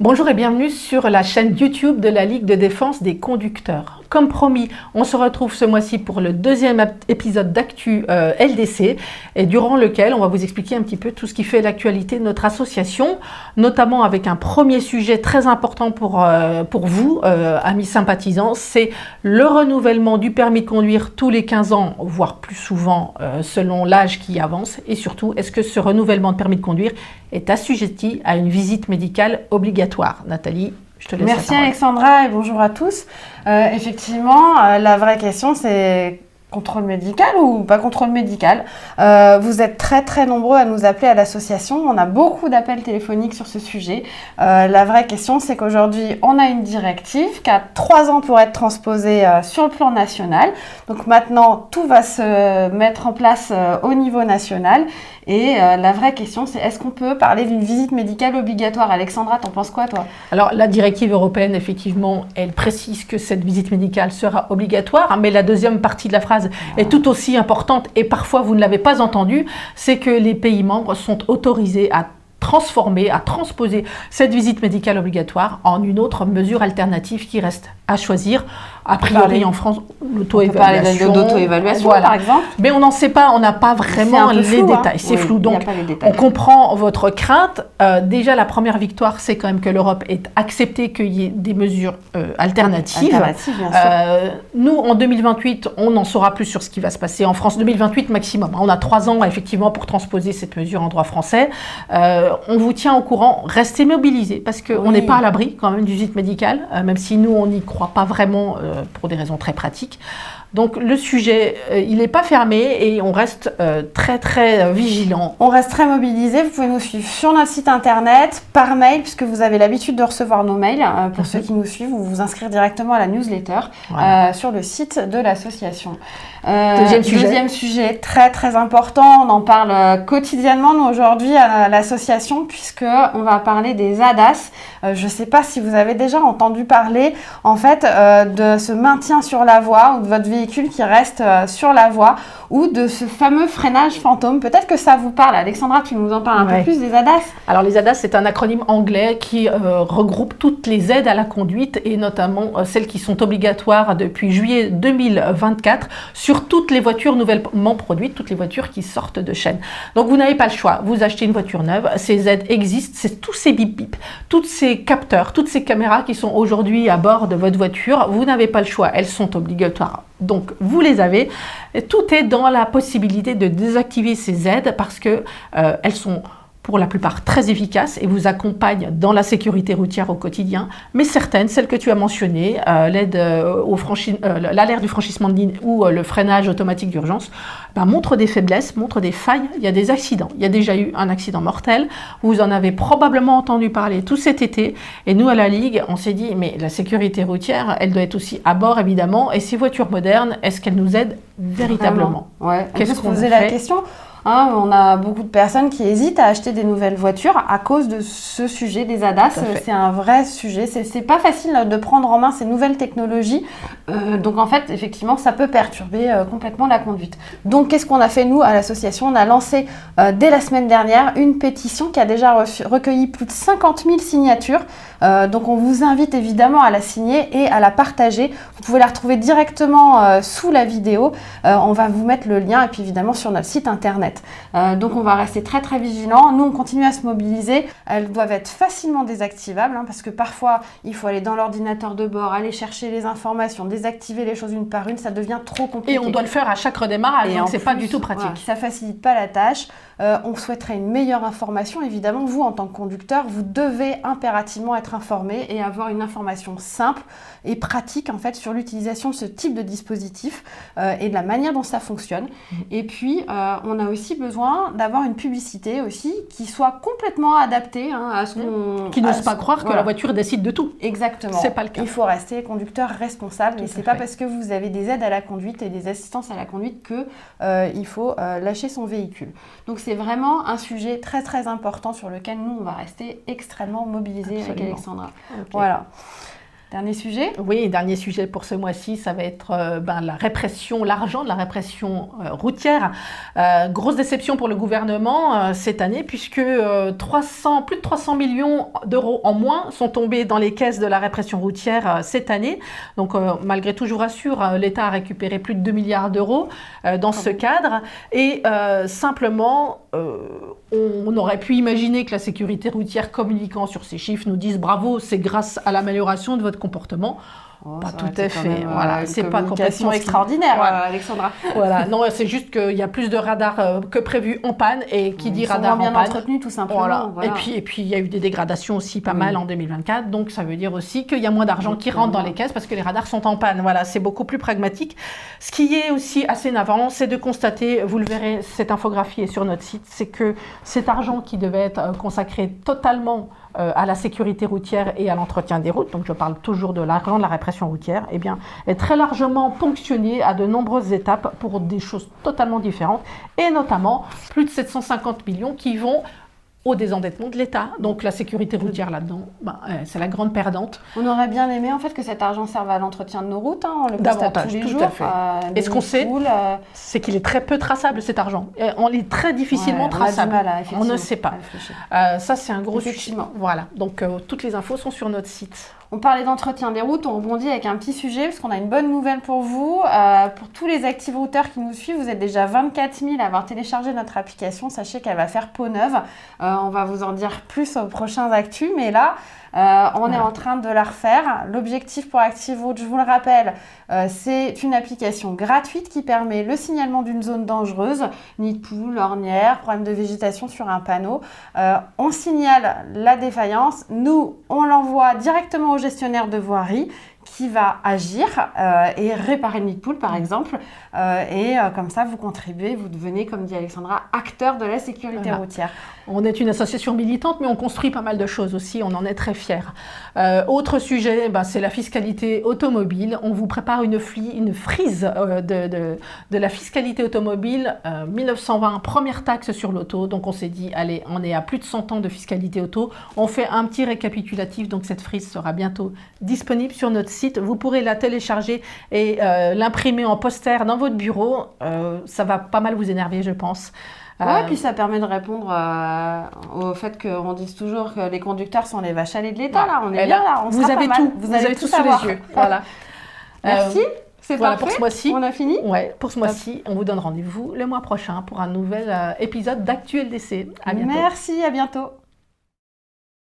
Bonjour et bienvenue sur la chaîne YouTube de la Ligue de défense des conducteurs. Comme promis, on se retrouve ce mois-ci pour le deuxième épisode d'Actu LDC et durant lequel on va vous expliquer un petit peu tout ce qui fait l'actualité de notre association, notamment avec un premier sujet très important pour vous, amis sympathisants, c'est le renouvellement du permis de conduire tous les 15 ans, voire plus souvent selon l'âge qui avance, et surtout, est-ce que ce renouvellement de permis de conduire est assujetti à une visite médicale obligatoire. Nathalie, je te laisse la parole. Merci Alexandra et bonjour à tous. Effectivement, la vraie question c'est contrôle médical ou pas contrôle médical. Vous êtes très nombreux à nous appeler à l'association. On a beaucoup d'appels téléphoniques sur ce sujet. La vraie question c'est qu'aujourd'hui on a une directive qui a 3 ans pour être transposée sur le plan national. Donc maintenant tout va se mettre en place au niveau national. Et la vraie question, c'est est-ce qu'on peut parler d'une visite médicale obligatoire? Alexandra, t'en penses quoi, toi? Alors, la directive européenne, effectivement, elle précise que cette visite médicale sera obligatoire, mais la deuxième partie de la phrase est tout aussi importante, et parfois vous ne l'avez pas entendue, c'est que les pays membres sont autorisés à transposer cette visite médicale obligatoire en une autre mesure alternative qui reste à choisir. A priori, en France, l'auto-évaluation. D'auto-évaluation, par exemple. Mais on n'en sait pas, on n'a pas vraiment les détails. C'est flou, donc on comprend votre crainte. Déjà, la première victoire, c'est quand même que l'Europe ait accepté qu'il y ait des mesures alternatives. Bien sûr. Nous, en 2028, on en saura plus sur ce qui va se passer en France. 2028 maximum. On a 3 ans, effectivement, pour transposer cette mesure en droit français. On vous tient au courant. Restez mobilisés, parce qu'on n'est pas à l'abri, quand même, du visite médicale, même si nous, on n'y croit pas vraiment pour des raisons très pratiques. Donc le sujet, il n'est pas fermé et on reste très vigilant. On reste très mobilisé. Vous pouvez nous suivre sur notre site internet, par mail, puisque vous avez l'habitude de recevoir nos mails. Pour ceux qui nous suivent, vous vous inscrire directement à la newsletter sur le site de l'association. Deuxième sujet très important. On en parle quotidiennement nous aujourd'hui à l'association, puisque on va parler des ADAS. Je ne sais pas si vous avez déjà entendu parler en fait de ce maintien sur la voie ou de votre véhicule qui reste sur la voie ou de ce fameux freinage fantôme. Peut-être que ça vous parle. Alexandra, tu nous en parles un peu plus des ADAS. Alors les ADAS, c'est un acronyme anglais qui regroupe toutes les aides à la conduite et notamment celles qui sont obligatoires depuis juillet 2024 sur toutes les voitures nouvellement produites, toutes les voitures qui sortent de chaîne. Donc vous n'avez pas le choix. Vous achetez une voiture neuve, ces aides existent, c'est tous ces bip-bip, tous ces capteurs, toutes ces caméras qui sont aujourd'hui à bord de votre voiture. Vous n'avez pas le choix, elles sont obligatoires. Donc, vous les avez. Tout est dans la possibilité de désactiver ces aides parce que elles sont pour la plupart très efficaces et vous accompagnent dans la sécurité routière au quotidien. Mais certaines, celles que tu as mentionnées, l'alerte du franchissement de ligne ou le freinage automatique d'urgence, montrent des faiblesses, montrent des failles. Il y a des accidents. Il y a déjà eu un accident mortel. Vous en avez probablement entendu parler tout cet été. Et nous, à la Ligue, on s'est dit, mais la sécurité routière, elle doit être aussi à bord, évidemment. Et ces voitures modernes, est-ce qu'elles nous aident véritablement? Qu'est-ce qu'on fait? La question. On a beaucoup de personnes qui hésitent à acheter des nouvelles voitures à cause de ce sujet des ADAS. C'est un vrai sujet. C'est pas facile de prendre en main ces nouvelles technologies. Donc en fait, effectivement, ça peut perturber complètement la conduite. Donc qu'est-ce qu'on a fait nous à l'association? On a lancé dès la semaine dernière une pétition qui a déjà recueilli plus de 50 000 signatures. Donc on vous invite évidemment à la signer et à la partager. Vous pouvez la retrouver directement sous la vidéo. On va vous mettre le lien et puis évidemment sur notre site internet. Donc on va rester très vigilants. Nous on continue à se mobiliser. Elles doivent être facilement désactivables parce que parfois il faut aller dans l'ordinateur de bord, aller chercher les informations, désactiver les choses une par une, ça devient trop compliqué. Et on doit le faire à chaque redémarrage, donc c'est pas du tout pratique. Ça facilite pas la tâche. On souhaiterait une meilleure information. Évidemment, vous en tant que conducteur, vous devez impérativement être informé et avoir une information simple et pratique en fait sur l'utilisation de ce type de dispositif et de la manière dont ça fonctionne. Et puis on a aussi besoin d'avoir une publicité aussi qui soit complètement adaptée à ce qu'on... Qui n'ose pas croire que la voiture décide de tout. Exactement. C'est pas le cas. Il faut rester conducteur responsable et c'est pas parce que vous avez des aides à la conduite et des assistances à la conduite que il faut lâcher son véhicule. Donc c'est vraiment un sujet très important sur lequel nous on va rester extrêmement mobilisés avec Alexandra. Okay. Voilà. Dernier sujet ? Oui, dernier sujet pour ce mois-ci, ça va être la répression, l'argent de la répression routière. Grosse déception pour le gouvernement cette année, puisque plus de 300 millions d'euros en moins sont tombés dans les caisses de la répression routière cette année. Donc malgré tout, je vous rassure, l'État a récupéré plus de 2 milliards d'euros dans ce cadre. Et simplement, on aurait pu imaginer que la sécurité routière, communiquant sur ces chiffres, nous dise bravo, c'est grâce à l'amélioration de votre comportement. Pas tout à fait. Voilà, c'est pas complètement extraordinaire, Alexandra. Voilà, non, c'est juste qu'il y a plus de radars que prévu en panne, et qui dit radar en panne. Ils sont bien entretenus, tout simplement. Voilà. Et puis il y a eu des dégradations aussi pas mal en 2024, donc ça veut dire aussi qu'il y a moins d'argent qui rentre dans les caisses parce que les radars sont en panne. Voilà, c'est beaucoup plus pragmatique. Ce qui est aussi assez navrant, c'est de constater, vous le verrez, cette infographie est sur notre site, c'est que cet argent qui devait être consacré totalement à la sécurité routière et à l'entretien des routes, donc je parle toujours de l'argent de la répression routière, eh bien, est très largement ponctionné à de nombreuses étapes pour des choses totalement différentes, et notamment plus de 750 millions qui vont au désendettement de l'État. Donc la sécurité routière là-dedans, c'est la grande perdante. On aurait bien aimé en fait que cet argent serve à l'entretien de nos routes, on le constate tous les jours. Et ce qu'on sait, c'est qu'il est très peu traçable cet argent. On est très difficilement traçable. On ne sait pas. Ça c'est un gros sujet. Voilà. Donc toutes les infos sont sur notre site. On parlait d'entretien des routes, on rebondit avec un petit sujet parce qu'on a une bonne nouvelle pour vous. Pour tous les active routeurs qui nous suivent, vous êtes déjà 24 000 à avoir téléchargé notre application. Sachez qu'elle va faire peau neuve. On va vous en dire plus aux prochains actus, mais là, on est en train de la refaire. L'objectif pour ActiveRoute, je vous le rappelle, c'est une application gratuite qui permet le signalement d'une zone dangereuse, nid de poule, ornière, problème de végétation sur un panneau. On signale la défaillance, nous, on l'envoie directement au gestionnaire de voirie qui va agir et réparer le nid de poule par exemple, et comme ça vous contribuez, vous devenez, comme dit Alexandra, acteur de la sécurité routière. On est une association militante, mais on construit pas mal de choses aussi, on en est très fiers. Autre sujet, c'est la fiscalité automobile. On vous prépare une frise de la fiscalité automobile. 1920, première taxe sur l'auto, donc on s'est dit, allez, on est à plus de 100 ans de fiscalité auto. On fait un petit récapitulatif, donc cette frise sera bientôt disponible sur notre site. Vous pourrez la télécharger et l'imprimer en poster dans votre bureau. Ça va pas mal vous énerver, je pense. Ouais, puis ça permet de répondre au fait qu'on dise toujours que les conducteurs sont les vaches à lait de l'État. Là, on est bien là, on vous avez tout, vous avez tout sous les yeux. Voilà. Merci. C'est voilà parfait. Pour ce mois-ci. On a fini. Ouais, pour ce mois-ci, on vous donne rendez-vous le mois prochain pour un nouvel épisode d'ActuLDC. À bientôt. Merci, à bientôt.